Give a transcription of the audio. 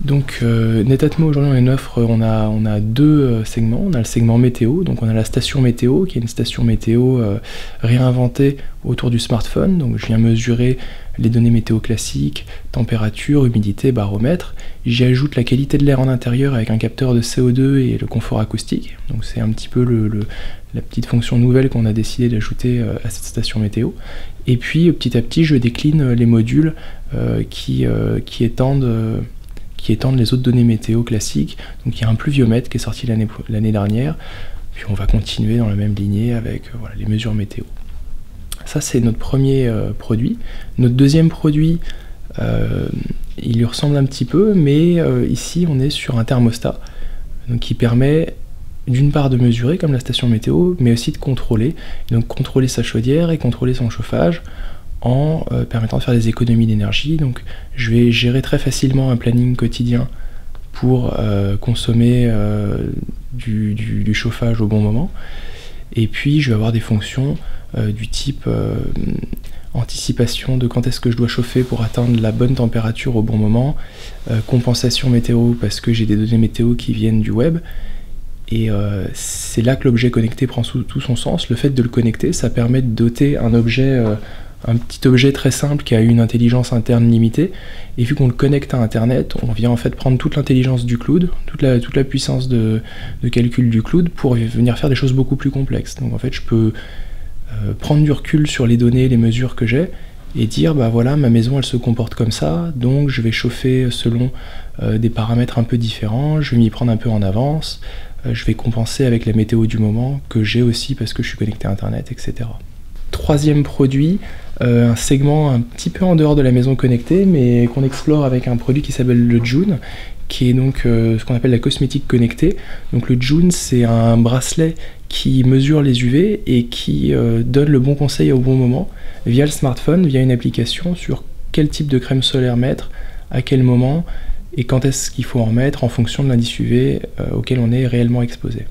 Donc Netatmo aujourd'hui on a deux segments. On a le segment météo, donc on a la station météo qui est une station météo réinventée autour du smartphone. Donc je viens mesurer les données météo classiques, température, humidité, baromètre. J'y ajoute la qualité de l'air en intérieur avec un capteur de CO2 et le confort acoustique. Donc c'est un petit peu la petite fonction nouvelle qu'on a décidé d'ajouter à cette station météo. Et puis petit à petit je décline les modules qui étendent les autres données météo classiques. Donc il y a un pluviomètre qui est sorti l'année dernière, puis on va continuer dans la même lignée avec voilà, les mesures météo. Ça c'est notre premier produit. Notre deuxième produit, il lui ressemble un petit peu, mais ici on est sur un thermostat donc, qui permet d'une part de mesurer comme la station météo, mais aussi de contrôler. Donc contrôler sa chaudière et contrôler son chauffage en permettant de faire des économies d'énergie. Donc je vais gérer très facilement un planning quotidien pour consommer du chauffage au bon moment. Et puis je vais avoir des fonctions du type anticipation de quand est-ce que je dois chauffer pour atteindre la bonne température au bon moment, compensation météo parce que j'ai des données météo qui viennent du web. Et c'est là que l'objet connecté prend tout son sens. Le fait de le connecter, ça permet de doter un objet un petit objet très simple qui a une intelligence interne limitée, et vu qu'on le connecte à Internet, on vient en fait prendre toute l'intelligence du cloud, toute la puissance de calcul du cloud pour venir faire des choses beaucoup plus complexes. Donc en fait je peux prendre du recul sur les données, les mesures que j'ai, et dire bah voilà, ma maison elle se comporte comme ça, donc je vais chauffer selon des paramètres un peu différents, je vais m'y prendre un peu en avance, je vais compenser avec la météo du moment que j'ai aussi parce que je suis connecté à Internet, etc. Troisième produit, un segment un petit peu en dehors de la maison connectée, mais qu'on explore avec un produit qui s'appelle le Joon, qui est donc ce qu'on appelle la cosmétique connectée. Donc le Joon, c'est un bracelet qui mesure les UV et qui donne le bon conseil au bon moment via le smartphone, via une application sur quel type de crème solaire mettre, à quel moment et quand est-ce qu'il faut en mettre en fonction de l'indice UV auquel on est réellement exposé.